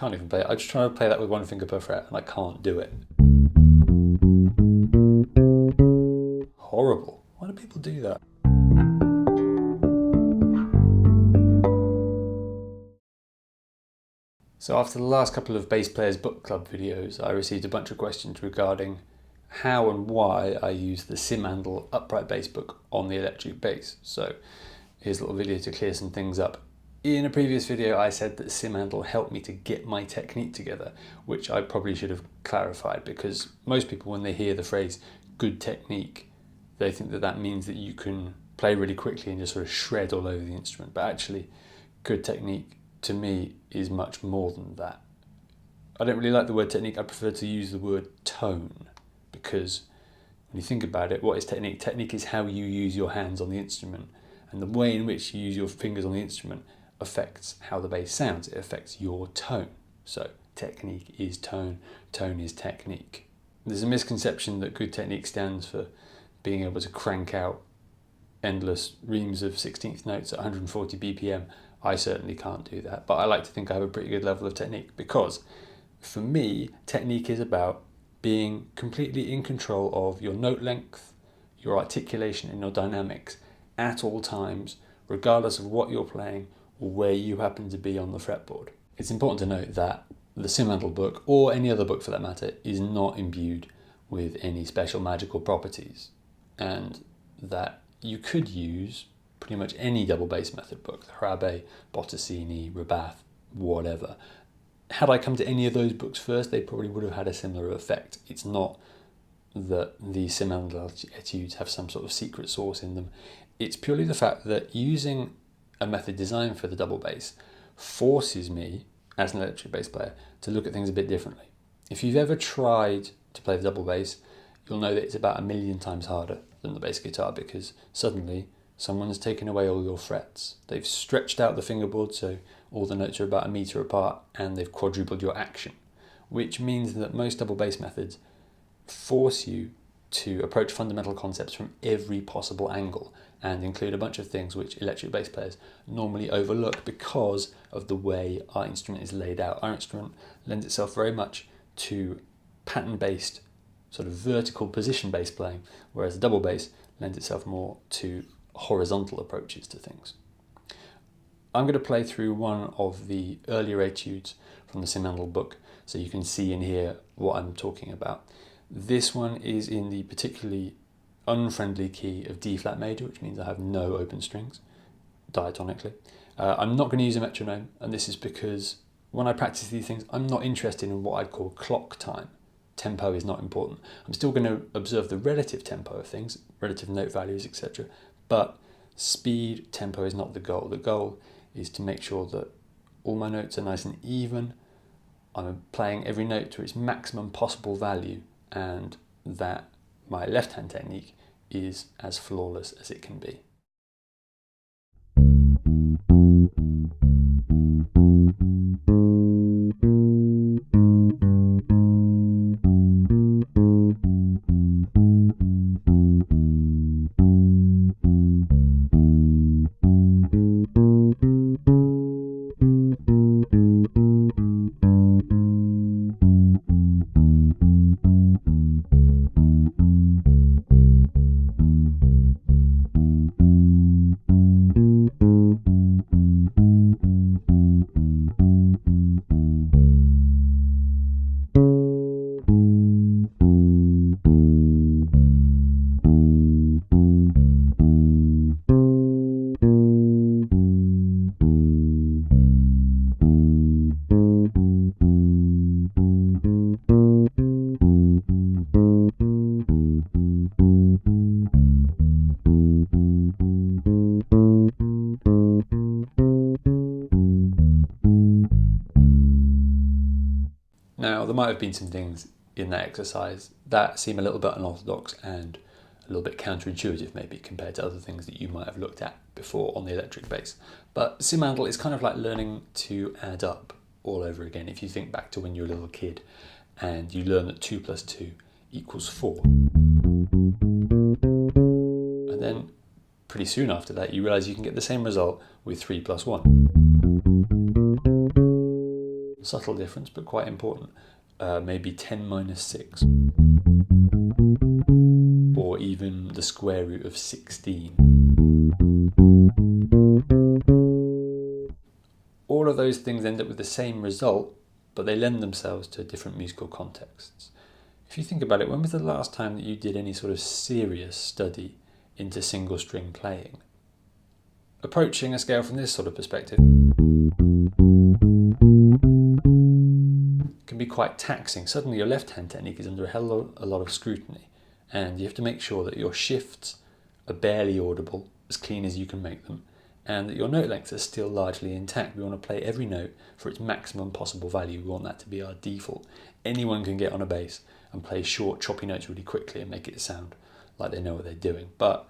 can't even play it. I just try to play that with one finger per fret and I can't do it. Horrible. Why do people do that? So after the last couple of Bass Players Book Club videos, I received a bunch of questions regarding how and why I use the Simandl upright bass book on the electric bass. So here's a little video to clear some things up. In a previous video I said that Simandl helped me to get my technique together, which I probably should have clarified, because most people when they hear the phrase good technique, they think that that means that you can play really quickly and just sort of shred all over the instrument. But actually, good technique to me is much more than that. I don't really like the word technique. I prefer to use the word tone, because when you think about it, what is technique? Technique is how you use your hands on the instrument, and the way in which you use your fingers on the instrument affects how the bass sounds. It affects your tone. So technique is tone, tone is technique. There's a misconception that good technique stands for being able to crank out endless reams of 16th notes at 140 BPM. I certainly can't do that, but I like to think I have a pretty good level of technique, because for me, technique is about being completely in control of your note length, your articulation and your dynamics at all times, regardless of what you're playing or where you happen to be on the fretboard. It's important to note that the Simandl book, or any other book for that matter, is not imbued with any special magical properties, and that you could use pretty much any double bass method book, the Rabe, Bottesini, Rabath, whatever. Had I come to any of those books first, they probably would have had a similar effect. It's not that the Simandl etudes have some sort of secret sauce in them. It's purely the fact that using a method designed for the double bass forces me, as an electric bass player, to look at things a bit differently. If you've ever tried to play the double bass, you'll know that it's about 1,000,000 times harder than the bass guitar, because suddenly someone's taken away all your frets. They've stretched out the fingerboard so all the notes are about 1 meter apart, and they've quadrupled your action, which means that most double bass methods force you to approach fundamental concepts from every possible angle and include a bunch of things which electric bass players normally overlook because of the way our instrument is laid out. Our instrument lends itself very much to pattern-based sort of vertical position bass playing, whereas the double bass lends itself more to horizontal approaches to things. I'm going to play through one of the earlier etudes from the Simandl book so you can see and hear what I'm talking about. This one is in the particularly unfriendly key of D flat major, which means I have no open strings diatonically. I'm not going to use a metronome, and this is because when I practice these things, I'm not interested in what I'd call clock time. Tempo is not important. I'm still going to observe the relative tempo of things, relative note values, etc. But speed, tempo is not the goal. The goal is to make sure that all my notes are nice and even. I'm playing every note to its maximum possible value, and that my left hand technique is as flawless as it can be. Now, there might have been some things in that exercise that seem a little bit unorthodox and a little bit counterintuitive maybe compared to other things that you might have looked at before on the electric bass. But Simandl is kind of like learning to add up all over again. If you think back to when you were a little kid and you learn that 2 plus 2 equals 4. And then pretty soon after that you realise you can get the same result with 3 plus 1. Subtle difference, but quite important. Maybe 10 minus 6. Or even the square root of 16. All of those things end up with the same result, but they lend themselves to different musical contexts. If you think about it, when was the last time that you did any sort of serious study into single string playing? Approaching a scale from this sort of perspective can be quite taxing. Suddenly your left hand technique is under a lot of scrutiny, and you have to make sure that your shifts are barely audible, as clean as you can make them, and that your note lengths are still largely intact. We want to play every note for its maximum possible value. We want that to be our default. Anyone can get on a bass and play short, choppy notes really quickly and make it sound like they know what they're doing. But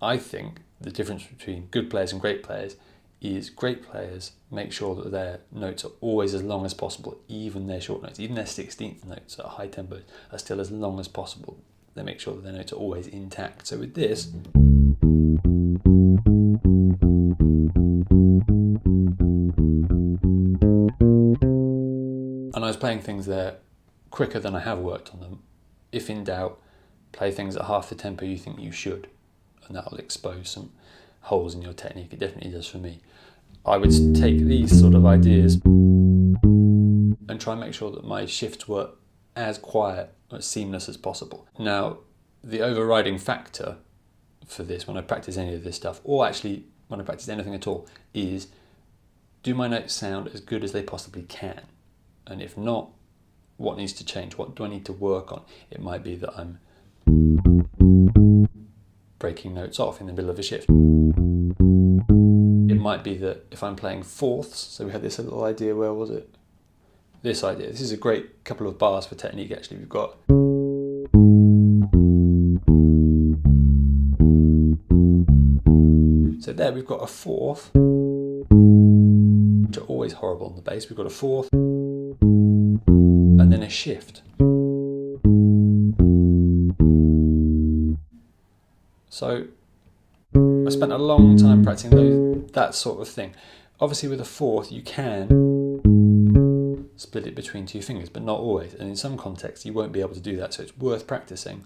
I think the difference between good players and great players is great players make sure that their notes are always as long as possible, even their short notes, even their 16th notes at high tempos are still as long as possible. They make sure that their notes are always intact. So with this, and I was playing things there quicker than I have worked on them. If in doubt, play things at half the tempo you think you should, and that'll expose some holes in your technique. It definitely does for me. I would take these sort of ideas and try and make sure that my shifts were as quiet, as seamless as possible. Now, the overriding factor for this when I practice any of this stuff, or actually when I practice anything at all, is do my notes sound as good as they possibly can? And if not, what needs to change? What do I need to work on? It might be that I'm breaking notes off in the middle of a shift. It might be that if I'm playing fourths, so we had this little idea, where was it? This idea. This is a great couple of bars for technique actually. We've got so there we've got a fourth, which are always horrible on the bass. We've got a fourth, and then a shift. So I spent a long time practicing that sort of thing. Obviously with a fourth you can split it between two fingers, but not always, and in some contexts you won't be able to do that, so it's worth practicing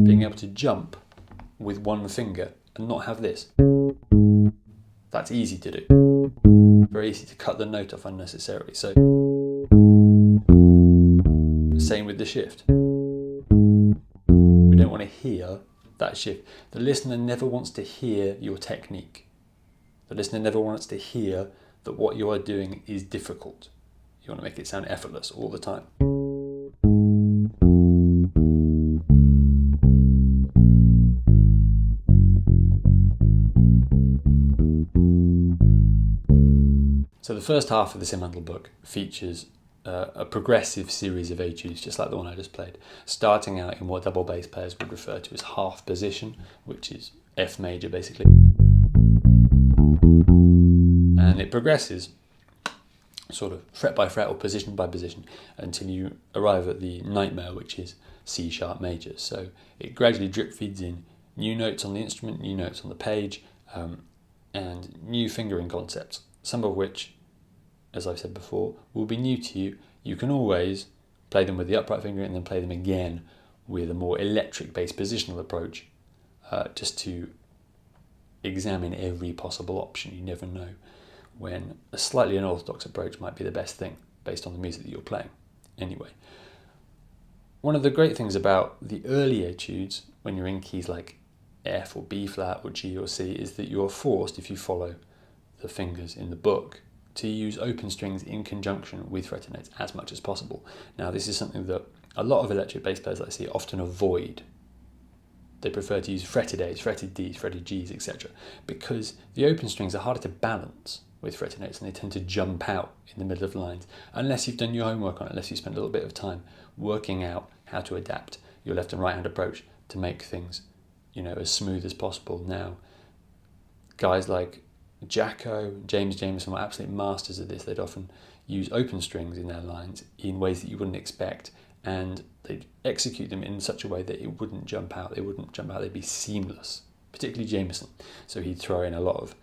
being able to jump with one finger and not have this. That's easy to do. Very easy to cut the note off unnecessarily. So same with the shift. We don't want to hear that shift. The listener never wants to hear your technique. The listener never wants to hear that what you are doing is difficult. You want to make it sound effortless all the time. So the first half of the Simandl book features a progressive series of etudes, just like the one I just played, starting out in what double bass players would refer to as half position, which is F major basically. And it progresses sort of fret by fret or position by position until you arrive at the nightmare, which is C sharp major. So it gradually drip feeds in new notes on the instrument, new notes on the page, and new fingering concepts, some of which, as I've said before, will be new to you. You can always play them with the upright fingering and then play them again with a more electric based positional approach, just to examine every possible option. You never know when a slightly unorthodox approach might be the best thing based on the music that you're playing. Anyway, one of the great things about the early etudes when you're in keys like F or B flat or G or C is that you're forced, if you follow the fingers in the book, to use open strings in conjunction with fretted notes as much as possible. Now this is something that a lot of electric bass players that I see often avoid. They prefer to use fretted A's, fretted D's, fretted G's, etc. because the open strings are harder to balance with fretted notes and they tend to jump out in the middle of lines unless you've done your homework on it, unless you spend a little bit of time working out how to adapt your left and right hand approach to make things, as smooth as possible. Now, guys like Jacko, James Jameson were absolute masters of this. They'd often use open strings in their lines in ways that you wouldn't expect, and they'd execute them in such a way that it wouldn't jump out. They wouldn't jump out, they'd be seamless, particularly Jameson. So he'd throw in a lot of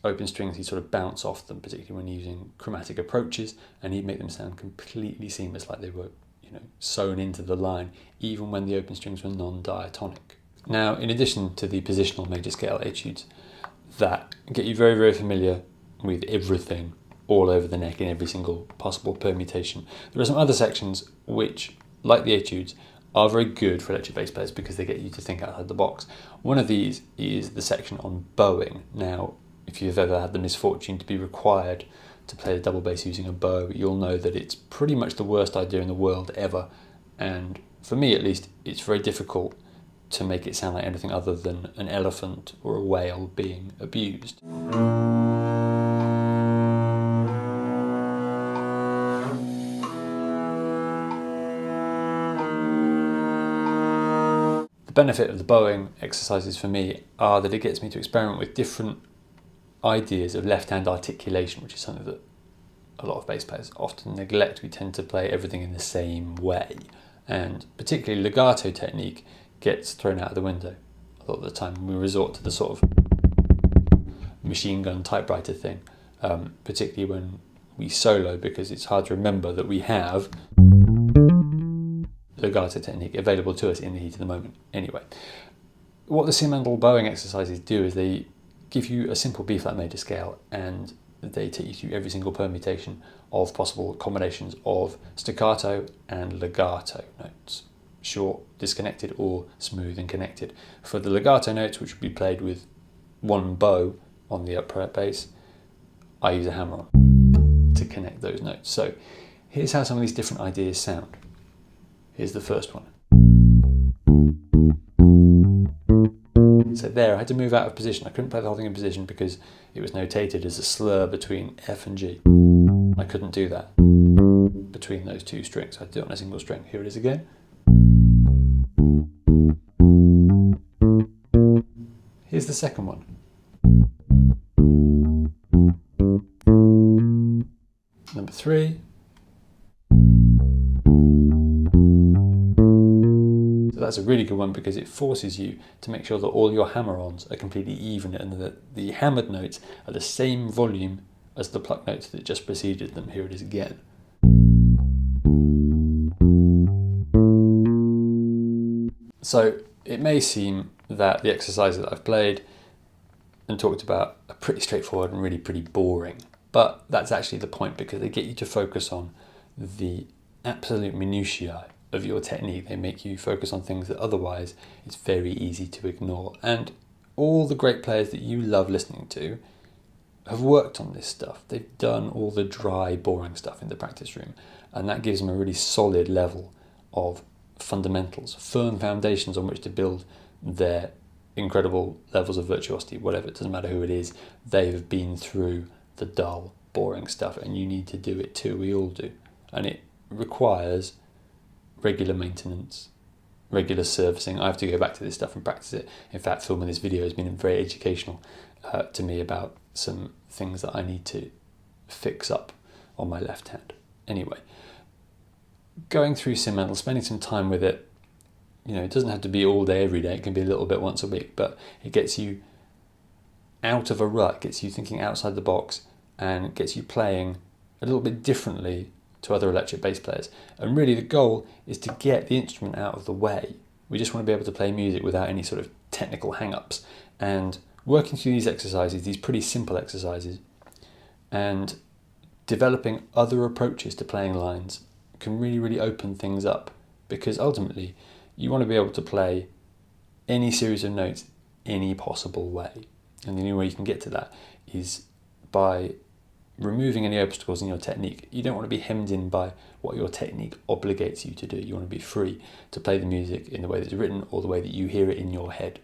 open strings, he'd sort of bounce off them, particularly when using chromatic approaches, and he'd make them sound completely seamless, like they were, sewn into the line, even when the open strings were non-diatonic. Now, in addition to the positional major scale etudes that get you very, very familiar with everything all over the neck in every single possible permutation, there are some other sections which, like the etudes, are very good for electric bass players because they get you to think outside the box. One of these is the section on bowing. Now, if you've ever had the misfortune to be required to play the double bass using a bow, you'll know that it's pretty much the worst idea in the world ever. And for me, at least, it's very difficult to make it sound like anything other than an elephant or a whale being abused. The benefit of the bowing exercises for me are that it gets me to experiment with different ideas of left-hand articulation, which is something that a lot of bass players often neglect. We tend to play everything in the same way, and particularly legato technique gets thrown out of the window a lot of the time. We resort to the sort of machine gun typewriter thing, particularly when we solo, because it's hard to remember that we have legato technique available to us in the heat of the moment. Anyway, what the Simandl bowing exercises do is they give you a simple B-flat major scale, and they take you through every single permutation of possible combinations of staccato and legato notes, short, disconnected, or smooth and connected. For the legato notes, which would be played with one bow on the upright bass, I use a hammer-on to connect those notes. So here's how some of these different ideas sound. Here's the first one. So there, I had to move out of position. I couldn't play the whole thing in position because it was notated as a slur between F and G. I couldn't do that between those two strings. I had to do it on a single string. Here it is again. Here's the second one. Number 3. So that's a really good one because it forces you to make sure that all your hammer-ons are completely even and that the hammered notes are the same volume as the plucked notes that just preceded them. Here it is again. So it may seem that the exercises that I've played and talked about are pretty straightforward and really pretty boring, but that's actually the point because they get you to focus on the absolute minutiae of your technique. They make you focus on things that otherwise it's very easy to ignore. And all the great players that you love listening to have worked on this stuff. They've done all the dry, boring stuff in the practice room, and that gives them a really solid level of fundamentals, firm foundations on which to build their incredible levels of virtuosity. Whatever, it doesn't matter who it is, they have been through the dull, boring stuff, and you need to do it too. We all do, and it requires regular maintenance, regular servicing. I have to go back to this stuff and practice it. In fact, filming this video has been very educational to me about some things that I need to fix up on my left hand. Anyway, going through Simandl, spending some time with it, it doesn't have to be all day every day, it can be a little bit once a week, but it gets you out of a rut, gets you thinking outside the box, and gets you playing a little bit differently to other electric bass players. And really the goal is to get the instrument out of the way. We just want to be able to play music without any sort of technical hang-ups. And working through these exercises, these pretty simple exercises, and developing other approaches to playing lines can really, really open things up, because ultimately you want to be able to play any series of notes any possible way. And the only way you can get to that is by removing any obstacles in your technique. You don't want to be hemmed in by what your technique obligates you to do. You want to be free to play the music in the way that it's written or the way that you hear it in your head.